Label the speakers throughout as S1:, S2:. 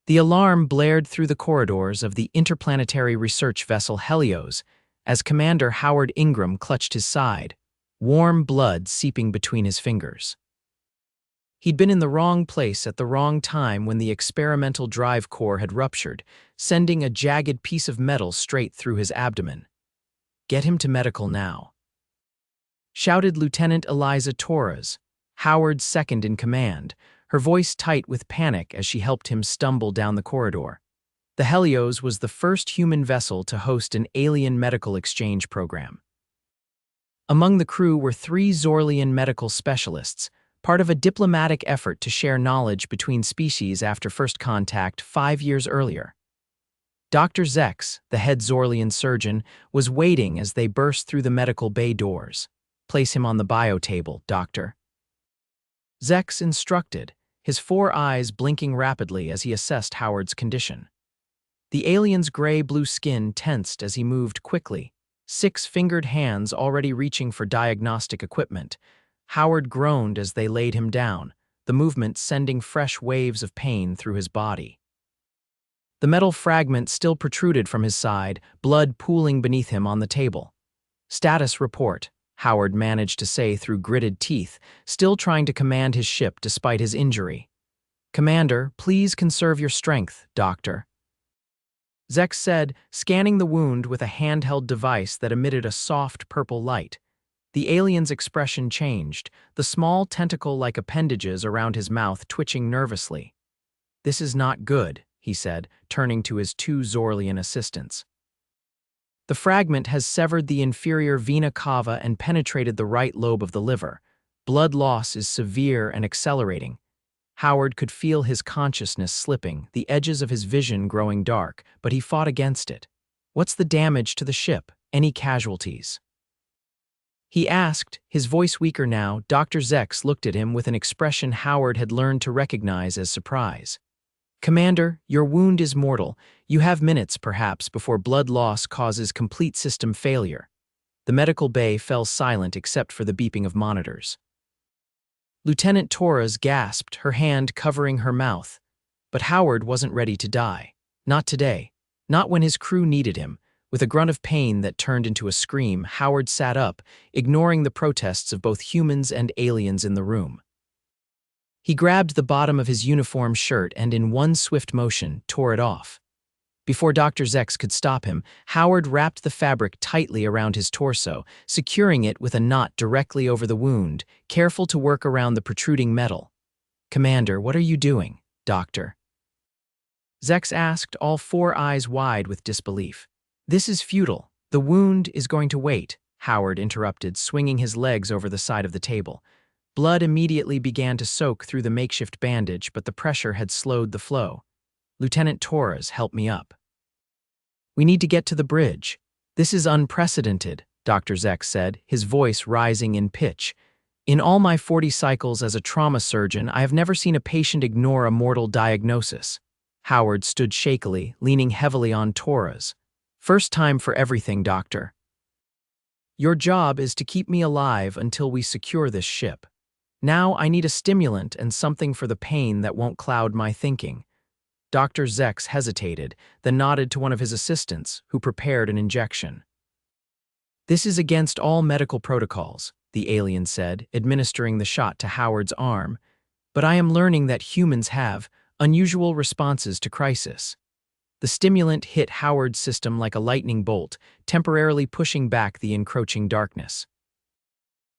S1: The alarm blared through the corridors of the interplanetary research vessel Helios as Commander Howard Ingram clutched his side, warm blood seeping between his fingers. He'd been in the wrong place at the wrong time when the experimental drive core had ruptured, sending a jagged piece of metal straight through his abdomen. "Get him to medical now," shouted Lieutenant Eliza Torres, Howard's second in command, her voice tight with panic as she helped him stumble down the corridor. The Helios was the first human vessel to host an alien medical exchange program. Among the crew were 3 Xorlian medical specialists, part of a diplomatic effort to share knowledge between species after first contact 5 years earlier. Dr. Zex, the head Xorlian surgeon, was waiting as they burst through the medical bay doors. "Place him on the bio table, doctor," Zex instructed, his 4 eyes blinking rapidly as he assessed Howard's condition. The alien's gray-blue skin tensed as he moved quickly, 6-fingered hands already reaching for diagnostic equipment. Howard groaned as they laid him down, the movement sending fresh waves of pain through his body. The metal fragment still protruded from his side, blood pooling beneath him on the table. "Status report," Howard managed to say through gritted teeth, still trying to command his ship despite his injury. "Commander, please conserve your strength, doctor," Zex said, scanning the wound with a handheld device that emitted a soft purple light. The alien's expression changed, the small tentacle-like appendages around his mouth twitching nervously. "This is not good," he said, turning to his 2 Xorlian assistants. "The fragment has severed the inferior vena cava and penetrated the right lobe of the liver. Blood loss is severe and accelerating." Howard could feel his consciousness slipping, the edges of his vision growing dark, but he fought against it. "What's the damage to the ship? Any casualties?" he asked, his voice weaker now. Dr. Zex looked at him with an expression Howard had learned to recognize as surprise. "Commander, your wound is mortal. You have minutes, perhaps, before blood loss causes complete system failure." The medical bay fell silent except for the beeping of monitors. Lieutenant Torres gasped, her hand covering her mouth. But Howard wasn't ready to die. Not today. Not when his crew needed him. With a grunt of pain that turned into a scream, Howard sat up, ignoring the protests of both humans and aliens in the room. He grabbed the bottom of his uniform shirt and in one swift motion tore it off. Before Dr. Zex could stop him, Howard wrapped the fabric tightly around his torso, securing it with a knot directly over the wound, careful to work around the protruding metal. "Commander, what are you doing, doctor?" Zex asked, all 4 eyes wide with disbelief. "This is futile. The wound is going to wait," Howard interrupted, swinging his legs over the side of the table. Blood immediately began to soak through the makeshift bandage, but the pressure had slowed the flow. "Lieutenant Torres, help me up. We need to get to the bridge. This is unprecedented," Dr. Zex said, his voice rising in pitch. "In all my 40 cycles as a trauma surgeon, I have never seen a patient ignore a mortal diagnosis." Howard stood shakily, leaning heavily on Torres. "First time for everything, doctor. Your job is to keep me alive until we secure this ship. Now I need a stimulant and something for the pain that won't cloud my thinking." Dr. Zex hesitated, then nodded to one of his assistants, who prepared an injection. "This is against all medical protocols," the alien said, administering the shot to Howard's arm. "But I am learning that humans have unusual responses to crisis." The stimulant hit Howard's system like a lightning bolt, temporarily pushing back the encroaching darkness.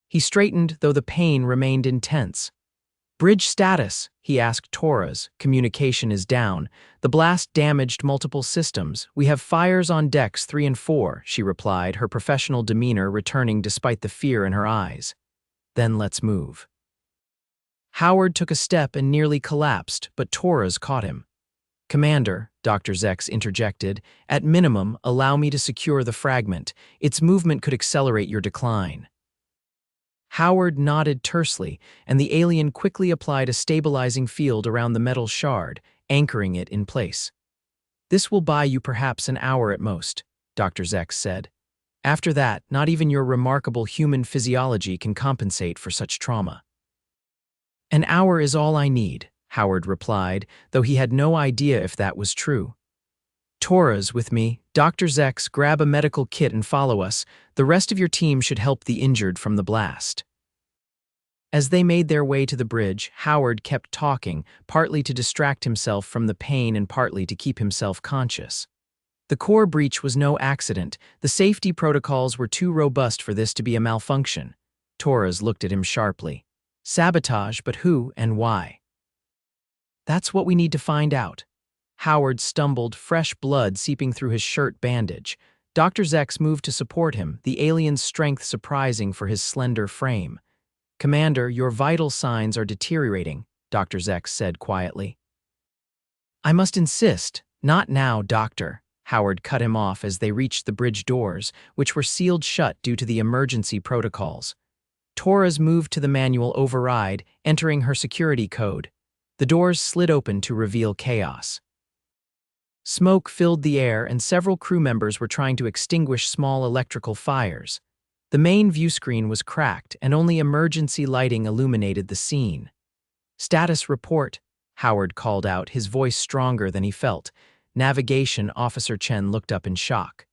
S1: He straightened, though the pain remained intense. "Bridge status," he asked Torres. "Communication is down. The blast damaged multiple systems. We have fires on decks 3 and 4, she replied, her professional demeanor returning despite the fear in her eyes. "Then let's move." Howard took a step and nearly collapsed, but Torres caught him. "Commander," Dr. Zex interjected, "at minimum, allow me to secure the fragment. Its movement could accelerate your decline." Howard nodded tersely, and the alien quickly applied a stabilizing field around the metal shard, anchoring it in place. "This will buy you perhaps an hour at most," Dr. Zex said. "After that, not even your remarkable human physiology can compensate for such trauma." "An hour is all I need," Howard replied, though he had no idea if that was true. Torres with me. Dr. Zex, grab a medical kit and follow us. The rest of your team should help the injured from the blast. As they made their way to the bridge, Howard kept talking, partly to distract himself from the pain and partly to keep himself conscious. The core breach was no accident. The safety protocols were too robust for this to be a malfunction. Torres looked at him sharply. Sabotage, but who and why? That's what we need to find out. Howard stumbled, fresh blood seeping through his shirt bandage. Dr. Zex moved to support him, the alien's strength surprising for his slender frame. Commander, your vital signs are deteriorating, Dr. Zex said quietly. I must insist. Not now, Doctor. Howard cut him off as they reached the bridge doors, which were sealed shut due to the emergency protocols. Torres moved to the manual override, entering her security code. The doors slid open to reveal chaos. Smoke filled the air and several crew members were trying to extinguish small electrical fires. The main view screen was cracked and only emergency lighting illuminated the scene. Status report, Howard called out, his voice stronger than he felt. Navigation Officer Chen looked up in shock.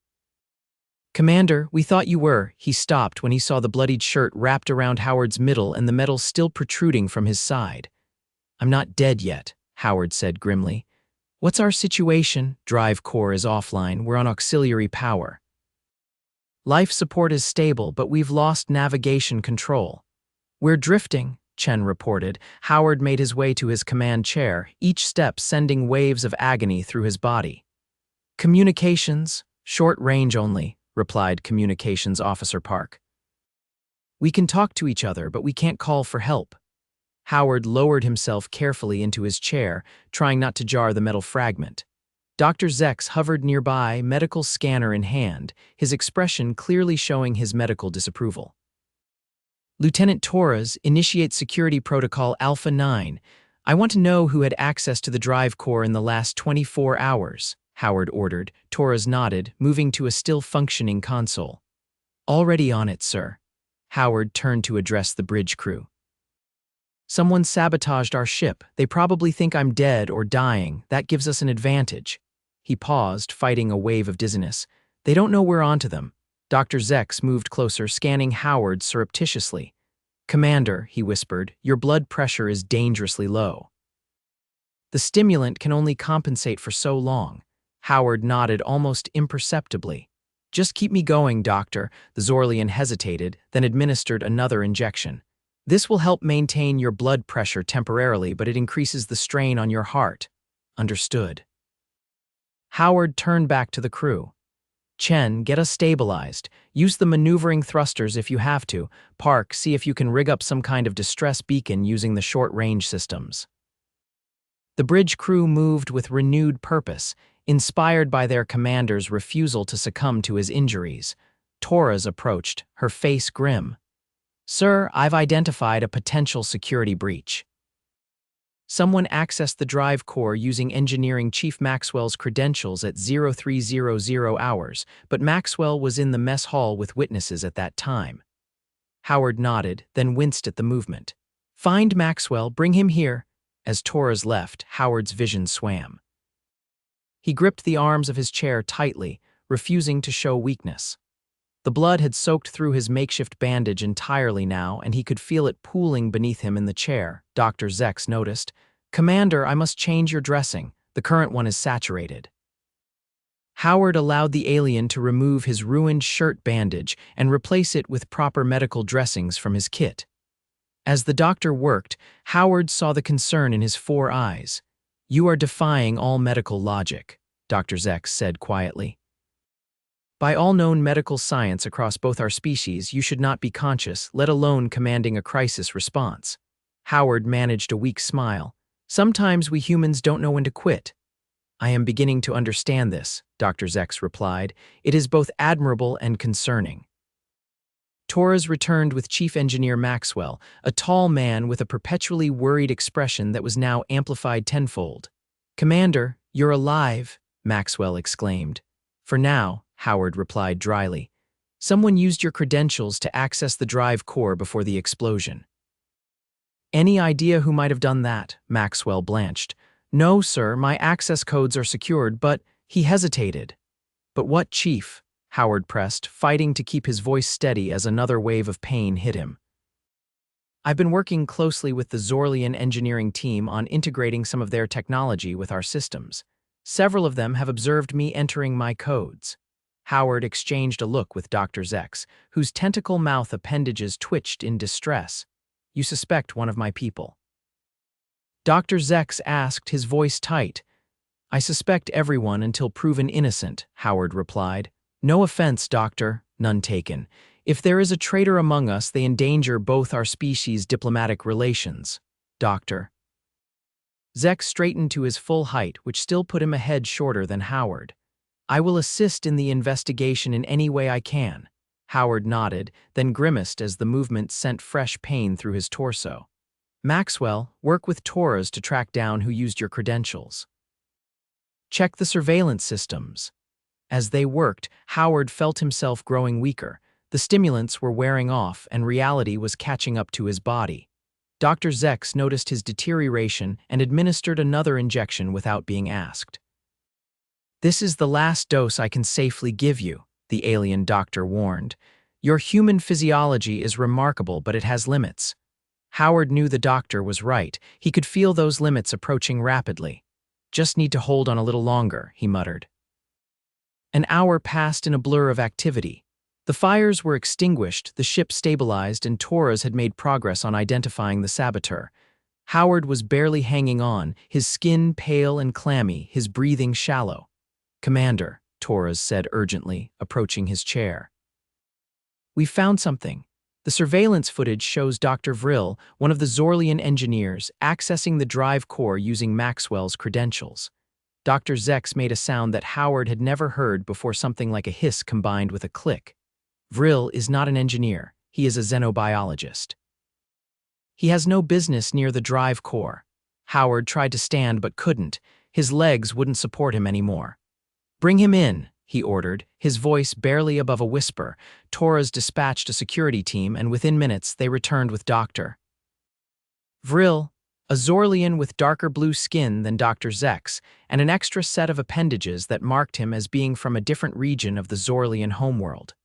S1: Commander, we thought you were. He stopped when he saw the bloodied shirt wrapped around Howard's middle and the metal still protruding from his side. I'm not dead yet, Howard said grimly. What's our situation? Drive core is offline. We're on auxiliary power. Life support is stable, but we've lost navigation control. We're drifting, Chen reported. Howard made his way to his command chair, each step sending waves of agony through his body. Communications, short range only, replied Communications Officer Park. We can talk to each other, but we can't call for help. Howard lowered himself carefully into his chair, trying not to jar the metal fragment. Dr. Zex hovered nearby, medical scanner in hand, his expression clearly showing his medical disapproval. Lieutenant Torres, initiate security protocol Alpha 9. I want to know who had access to the drive core in the last 24 hours, Howard ordered. Torres nodded, moving to a still-functioning console. Already on it, sir. Howard turned to address the bridge crew. Someone sabotaged our ship. They probably think I'm dead or dying. That gives us an advantage. He paused, fighting a wave of dizziness. They don't know we're onto them. Dr. Zex moved closer, scanning Howard surreptitiously. Commander, he whispered, your blood pressure is dangerously low. The stimulant can only compensate for so long. Howard nodded almost imperceptibly. Just keep me going, doctor. The Xorlian hesitated, then administered another injection. This will help maintain your blood pressure temporarily, but it increases the strain on your heart. Understood. Howard turned back to the crew. Chen, get us stabilized. Use the maneuvering thrusters if you have to. Park, see if you can rig up some kind of distress beacon using the short-range systems. The bridge crew moved with renewed purpose, inspired by their commander's refusal to succumb to his injuries. Torres approached, her face grim. Sir, I've identified a potential security breach. Someone accessed the drive core using Engineering Chief Maxwell's credentials at 0300 hours, but Maxwell was in the mess hall with witnesses at that time. Howard nodded, then winced at the movement. Find Maxwell, bring him here. As Torres left, Howard's vision swam. He gripped the arms of his chair tightly, refusing to show weakness. The blood had soaked through his makeshift bandage entirely now, and he could feel it pooling beneath him in the chair. Dr. Zex noticed. Commander, I must change your dressing. The current one is saturated. Howard allowed the alien to remove his ruined shirt bandage and replace it with proper medical dressings from his kit. As the doctor worked, Howard saw the concern in his 4 eyes. You are defying all medical logic, Dr. Zex said quietly. By all known medical science across both our species, you should not be conscious, let alone commanding a crisis response. Howard managed a weak smile. Sometimes we humans don't know when to quit. I am beginning to understand this, Dr. Zex replied. It is both admirable and concerning. Torres returned with Chief Engineer Maxwell, a tall man with a perpetually worried expression that was now amplified tenfold. Commander, you're alive, Maxwell exclaimed. For now, Howard replied dryly. Someone used your credentials to access the drive core before the explosion. Any idea who might have done that? Maxwell blanched. No, sir, my access codes are secured, but he hesitated. But what, Chief? Howard pressed, fighting to keep his voice steady as another wave of pain hit him. I've been working closely with the Xorlian engineering team on integrating some of their technology with our systems. Several of them have observed me entering my codes. Howard exchanged a look with Dr. Zex, whose tentacle mouth appendages twitched in distress. You suspect one of my people. Dr. Zex asked, his voice tight. I suspect everyone until proven innocent, Howard replied. No offense, Doctor, none taken. If there is a traitor among us, they endanger both our species' diplomatic relations. Doctor. Zex straightened to his full height, which still put him a head shorter than Howard. I will assist in the investigation in any way I can. Howard nodded, then grimaced as the movement sent fresh pain through his torso. Maxwell, work with Torres to track down who used your credentials. Check the surveillance systems. As they worked, Howard felt himself growing weaker. The stimulants were wearing off, and reality was catching up to his body. Dr. Zex noticed his deterioration and administered another injection without being asked. This is the last dose I can safely give you, the alien doctor warned. Your human physiology is remarkable, but it has limits. Howard knew the doctor was right. He could feel those limits approaching rapidly. Just need to hold on a little longer, he muttered. An hour passed in a blur of activity. The fires were extinguished, the ship stabilized, and Torres had made progress on identifying the saboteur. Howard was barely hanging on, his skin pale and clammy, his breathing shallow. Commander, Torres said urgently, approaching his chair. We found something. The surveillance footage shows Dr. Vril, one of the Xorlian engineers, accessing the drive core using Maxwell's credentials. Dr. Zex made a sound that Howard had never heard before, something like a hiss combined with a click. Vril is not an engineer, he is a xenobiologist. He has no business near the drive core. Howard tried to stand but couldn't. His legs wouldn't support him anymore. Bring him in, he ordered, his voice barely above a whisper. Torres dispatched a security team, and within minutes they returned with Dr. Vril, a Xorlian with darker blue skin than Dr. Zex, and an extra set of appendages that marked him as being from a different region of the Xorlian homeworld.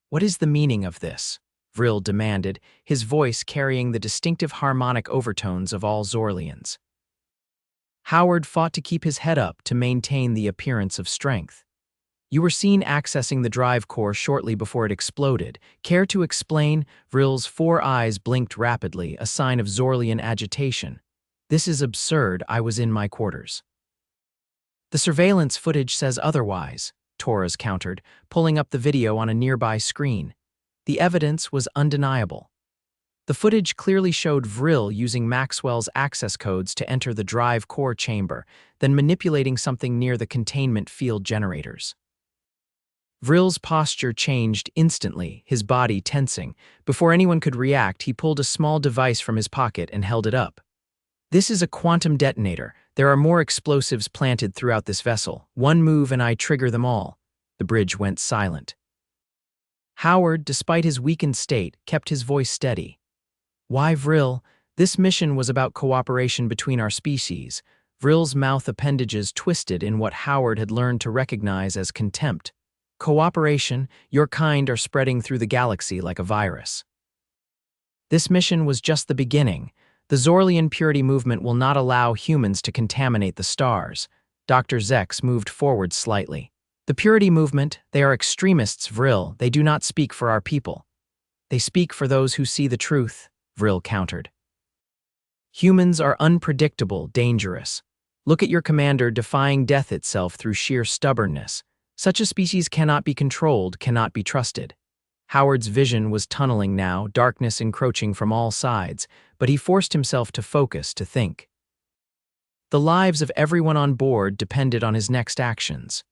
S1: What is the meaning of this? Vril demanded, his voice carrying the distinctive harmonic overtones of all Xorlians. Howard fought to keep his head up to maintain the appearance of strength. You were seen accessing the drive core shortly before it exploded. Care to explain? Vril's 4 eyes blinked rapidly, a sign of Xorlian agitation. This is absurd, I was in my quarters. The surveillance footage says otherwise, Torres countered, pulling up the video on a nearby screen. The evidence was undeniable. The footage clearly showed Vril using Maxwell's access codes to enter the drive core chamber, then manipulating something near the containment field generators. Vril's posture changed instantly, his body tensing. Before anyone could react, he pulled a small device from his pocket and held it up. This is a quantum detonator. There are more explosives planted throughout this vessel. One move and I trigger them all. The bridge went silent. Howard, despite his weakened state, kept his voice steady. Why, Vril? This mission was about cooperation between our species. Vril's mouth appendages twisted in what Howard had learned to recognize as contempt. Cooperation, your kind are spreading through the galaxy like a virus. This mission was just the beginning. The Xorlian purity movement will not allow humans to contaminate the stars. Dr. Zex moved forward slightly. The purity movement, they are extremists, Vril. They do not speak for our people. They speak for those who see the truth, Vril countered. Humans are unpredictable, dangerous. Look at your commander defying death itself through sheer stubbornness. Such a species cannot be controlled, cannot be trusted. Howard's vision was tunneling now, darkness encroaching from all sides, but he forced himself to focus, to think. The lives of everyone on board depended on his next actions.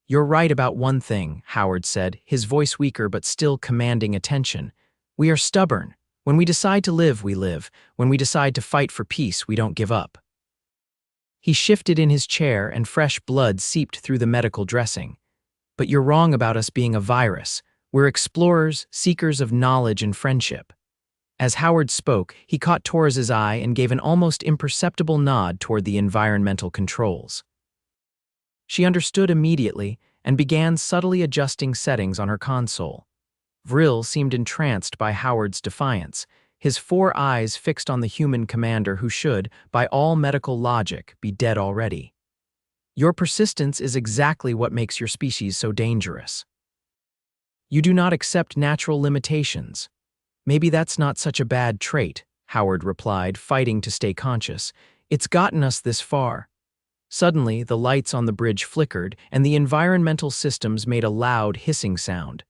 S1: You're right about one thing, Howard said, his voice weaker but still commanding attention. We are stubborn. When we decide to live, we live. When we decide to fight for peace, we don't give up. He shifted in his chair and fresh blood seeped through the medical dressing. But you're wrong about us being a virus. We're explorers, seekers of knowledge and friendship. As Howard spoke, he caught Torres's eye and gave an almost imperceptible nod toward the environmental controls. She understood immediately and began subtly adjusting settings on her console. Vril seemed entranced by Howard's defiance, his 4 eyes fixed on the human commander who should, by all medical logic, be dead already. Your persistence is exactly what makes your species so dangerous. You do not accept natural limitations. Maybe that's not such a bad trait, Howard replied, fighting to stay conscious. It's gotten us this far. Suddenly, the lights on the bridge flickered, and the environmental systems made a loud hissing sound.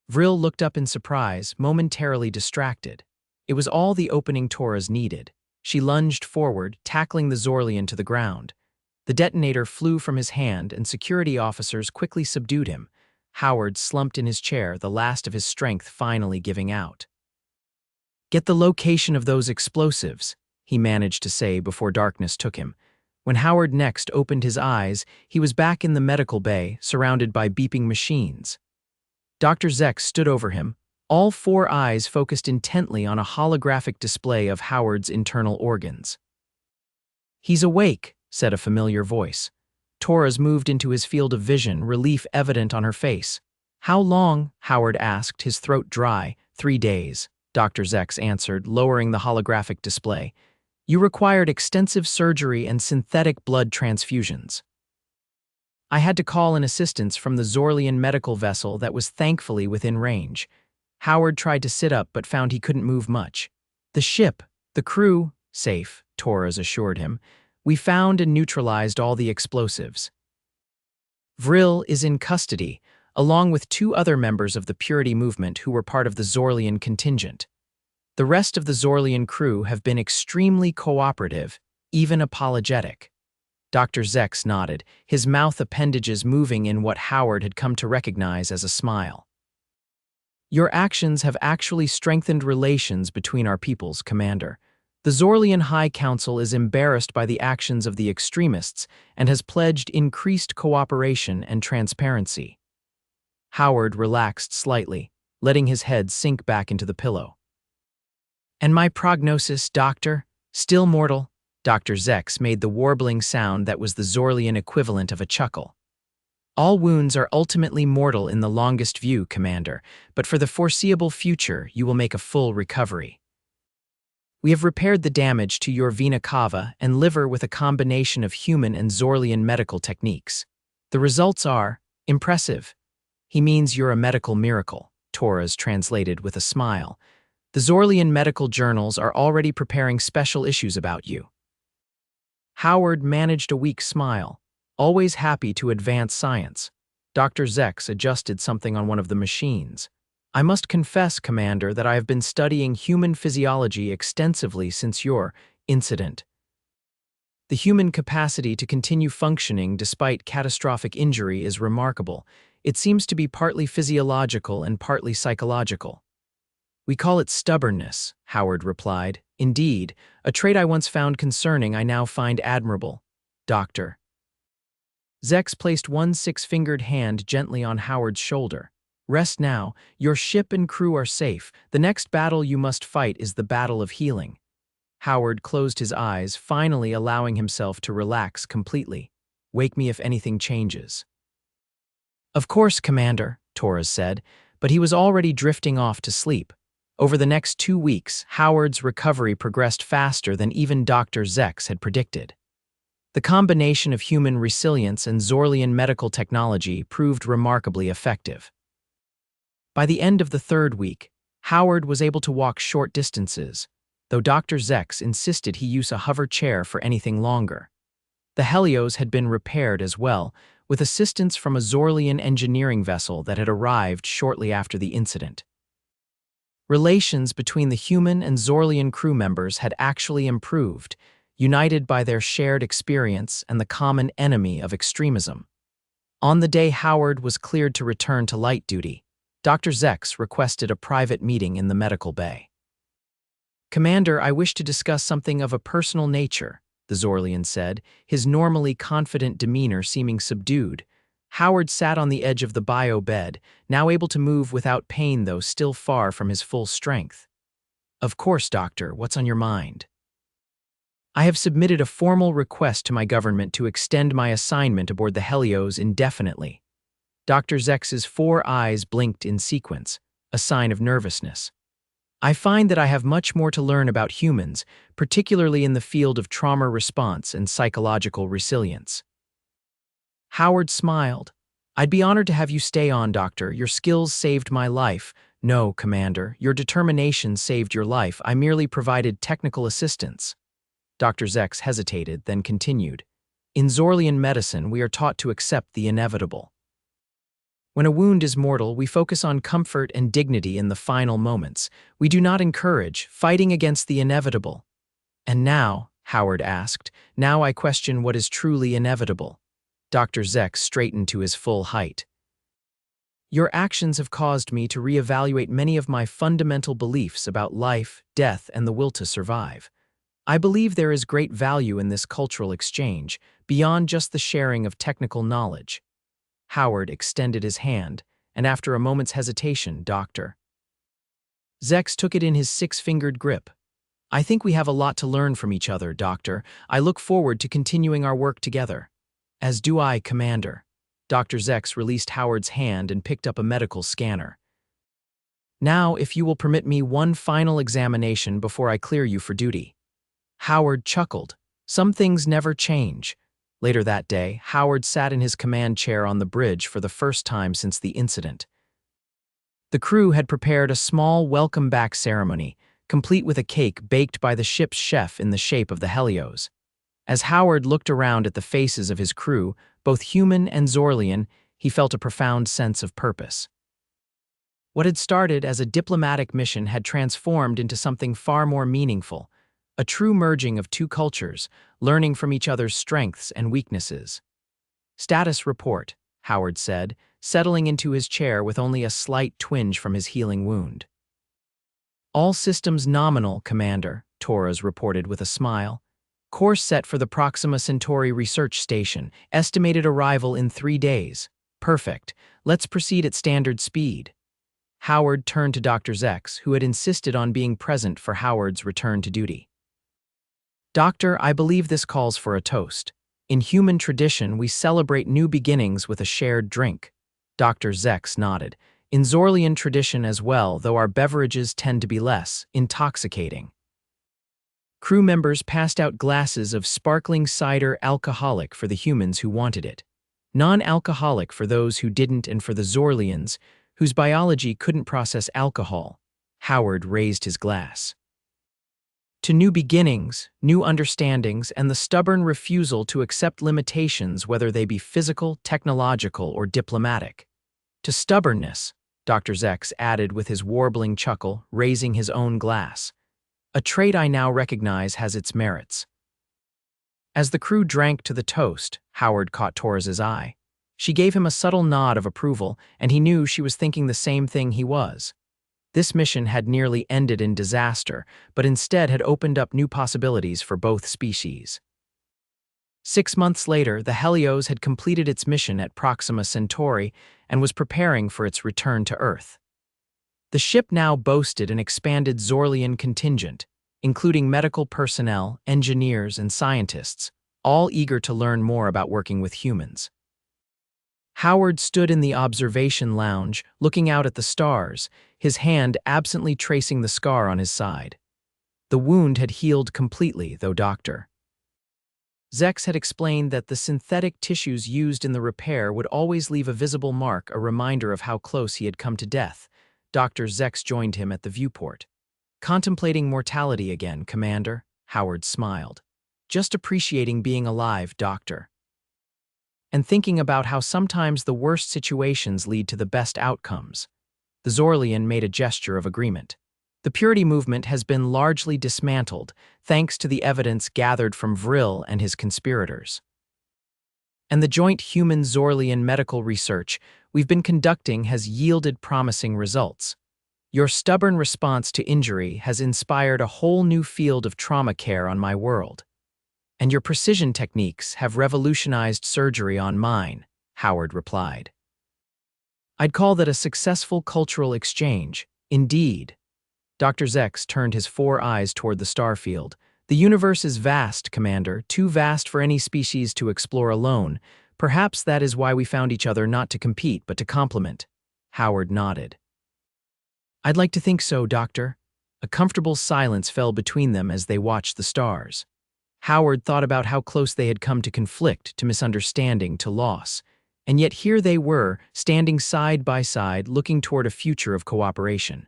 S1: Vril looked up in surprise, momentarily distracted. It was all the opening Torres needed. She lunged forward, tackling the Xorlian to the ground. The detonator flew from his hand, and security officers quickly subdued him. Howard slumped in his chair, the last of his strength finally giving out. "Get the location of those explosives," he managed to say before darkness took him. When Howard next opened his eyes, he was back in the medical bay, surrounded by beeping machines. Dr. Zex stood over him, all 4 eyes focused intently on a holographic display of Howard's internal organs. "He's awake," said a familiar voice. Torres moved into his field of vision, relief evident on her face. "How long?" Howard asked, his throat dry. 3 days, Dr. Zex answered, lowering the holographic display. "You required extensive surgery and synthetic blood transfusions. I had to call in assistance from the Xorlian medical vessel that was thankfully within range." Howard tried to sit up but found he couldn't move much. "The ship, the crew, safe," Torres assured him. "We found and neutralized all the explosives. Vril is in custody, along with 2 other members of the Purity movement who were part of the Xorlian contingent. The rest of the Xorlian crew have been extremely cooperative, even apologetic." Dr. Zex nodded, his mouth appendages moving in what Howard had come to recognize as a smile. "Your actions have actually strengthened relations between our peoples, Commander. The Xorlian High Council is embarrassed by the actions of the extremists and has pledged increased cooperation and transparency." Howard relaxed slightly, letting his head sink back into the pillow. "And my prognosis, Doctor? Still mortal?" Dr. Zex made the warbling sound that was the Xorlian equivalent of a chuckle. "All wounds are ultimately mortal in the longest view, Commander, but for the foreseeable future you will make a full recovery. We have repaired the damage to your vena cava and liver with a combination of human and Xorlian medical techniques. The results are impressive." "He means you're a medical miracle," Torres translated with a smile. "The Xorlian medical journals are already preparing special issues about you." Howard managed a weak smile, always happy to advance science. Dr. Zex adjusted something on one of the machines. "I must confess, Commander, that I have been studying human physiology extensively since your incident. The human capacity to continue functioning despite catastrophic injury is remarkable. It seems to be partly physiological and partly psychological." "We call it stubbornness," Howard replied. "Indeed, a trait I once found concerning I now find admirable, Doctor." Zex placed one 6-fingered hand gently on Howard's shoulder. "Rest now. Your ship and crew are safe. The next battle you must fight is the battle of healing." Howard closed his eyes, finally allowing himself to relax completely. "Wake me if anything changes." "Of course, Commander," Torres said, but he was already drifting off to sleep. Over the next 2 weeks, Howard's recovery progressed faster than even Dr. Zex had predicted. The combination of human resilience and Xorlian medical technology proved remarkably effective. By the end of the 3rd week, Howard was able to walk short distances, though Dr. Zex insisted he use a hover chair for anything longer. The Helios had been repaired as well, with assistance from a Xorlian engineering vessel that had arrived shortly after the incident. Relations between the human and Xorlian crew members had actually improved, united by their shared experience and the common enemy of extremism. On the day Howard was cleared to return to light duty, Dr. Zex requested a private meeting in the medical bay. "Commander, I wish to discuss something of a personal nature," the Xorlian said, his normally confident demeanor seeming subdued. Howard sat on the edge of the bio bed, now able to move without pain though still far from his full strength. Of course, Doctor, what's on your mind? I have submitted a formal request to my government to extend my assignment aboard the Helios indefinitely. Dr. Zex's 4 eyes blinked in sequence, a sign of nervousness. I find that I have much more to learn about humans, particularly in the field of trauma response and psychological resilience. Howard smiled. I'd be honored to have you stay on, Doctor. Your skills saved my life. No, Commander, your determination saved your life. I merely provided technical assistance. Dr. Zex hesitated, then continued. In Xorlian medicine, we are taught to accept the inevitable. When a wound is mortal, we focus on comfort and dignity in the final moments. We do not encourage fighting against the inevitable. And now, Howard asked, now I question what is truly inevitable. Dr. Zex straightened to his full height. Your actions have caused me to reevaluate many of my fundamental beliefs about life, death, and the will to survive. I believe there is great value in this cultural exchange, beyond just the sharing of technical knowledge. Howard extended his hand, and after a moment's hesitation, Dr. Zex took it in his 6-fingered grip. I think we have a lot to learn from each other, Doctor. I look forward to continuing our work together. As do I, Commander. Dr. Zex released Howard's hand and picked up a medical scanner. Now, if you will permit me one final examination before I clear you for duty. Howard chuckled. Some things never change. Later that day, Howard sat in his command chair on the bridge for the first time since the incident. The crew had prepared a small welcome-back ceremony, complete with a cake baked by the ship's chef in the shape of the Helios. As Howard looked around at the faces of his crew, both human and Xorlian, he felt a profound sense of purpose. What had started as a diplomatic mission had transformed into something far more meaningful, a true merging of two cultures, learning from each other's strengths and weaknesses. Status report, Howard said, settling into his chair with only a slight twinge from his healing wound. All systems nominal, Commander, Torres reported with a smile. Course set for the Proxima Centauri research station, estimated arrival in 3 days. Perfect. Let's proceed at standard speed. Howard turned to Dr. Zex, who had insisted on being present for Howard's return to duty. Doctor, I believe this calls for a toast. In human tradition, we celebrate new beginnings with a shared drink. Dr. Zex nodded. In Xorlian tradition as well, though our beverages tend to be less intoxicating. Crew members passed out glasses of sparkling cider alcoholic for the humans who wanted it. Non-alcoholic for those who didn't, and for the Xorlians, whose biology couldn't process alcohol. Howard raised his glass. To new beginnings, new understandings, and the stubborn refusal to accept limitations, whether they be physical, technological, or diplomatic. To stubbornness, Dr. Zex added with his warbling chuckle, raising his own glass. A trait I now recognize has its merits. As the crew drank to the toast, Howard caught Torres's eye. She gave him a subtle nod of approval, and he knew she was thinking the same thing he was. This mission had nearly ended in disaster, but instead had opened up new possibilities for both species. 6 months later, the Helios had completed its mission at Proxima Centauri and was preparing for its return to Earth. The ship now boasted an expanded Xorlian contingent, including medical personnel, engineers, and scientists, all eager to learn more about working with humans. Howard stood in the observation lounge, looking out at the stars, his hand absently tracing the scar on his side. The wound had healed completely, though Dr. Zex had explained that the synthetic tissues used in the repair would always leave a visible mark, a reminder of how close he had come to death. Dr. Zex joined him at the viewport. Contemplating mortality again, Commander, Howard smiled. Just appreciating being alive, Doctor. And thinking about how sometimes the worst situations lead to the best outcomes. The Xorlian made a gesture of agreement. The purity movement has been largely dismantled, thanks to the evidence gathered from Vril and his conspirators. And the joint human-Xorlian medical research we've been conducting has yielded promising results. Your stubborn response to injury has inspired a whole new field of trauma care on my world. And your precision techniques have revolutionized surgery on mine, Howard replied. I'd call that a successful cultural exchange, indeed. Dr. Zex turned his 4 eyes toward the starfield. The universe is vast, Commander, too vast for any species to explore alone. Perhaps that is why we found each other, not to compete, but to complement. Howard nodded. I'd like to think so, Doctor. A comfortable silence fell between them as they watched the stars. Howard thought about how close they had come to conflict, to misunderstanding, to loss. And yet here they were, standing side by side, looking toward a future of cooperation.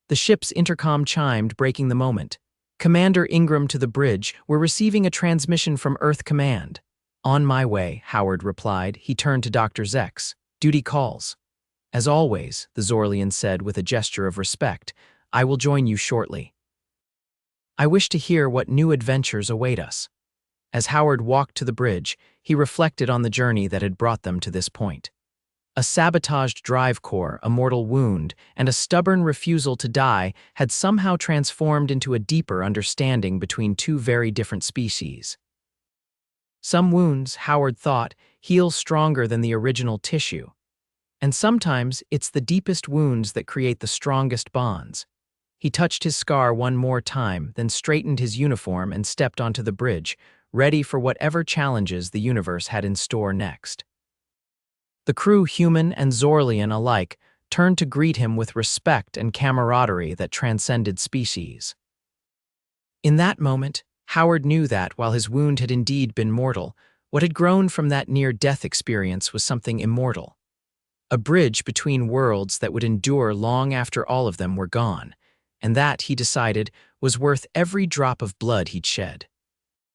S1: The ship's intercom chimed, breaking the moment. Commander Ingram to the bridge, we're receiving a transmission from Earth Command. On my way, Howard replied. He turned to Dr. Zex. Duty calls. As always, the Xorlian said with a gesture of respect, I will join you shortly. I wish to hear what new adventures await us. As Howard walked to the bridge, he reflected on the journey that had brought them to this point. A sabotaged drive core, a mortal wound, and a stubborn refusal to die had somehow transformed into a deeper understanding between two very different species. Some wounds, Howard thought, heal stronger than the original tissue. And sometimes it's the deepest wounds that create the strongest bonds. He touched his scar one more time, then straightened his uniform and stepped onto the bridge, ready for whatever challenges the universe had in store next. The crew, human and Xorlian alike, turned to greet him with respect and camaraderie that transcended species. In that moment, Howard knew that, while his wound had indeed been mortal, what had grown from that near-death experience was something immortal. A bridge between worlds that would endure long after all of them were gone, and that, he decided, was worth every drop of blood he'd shed.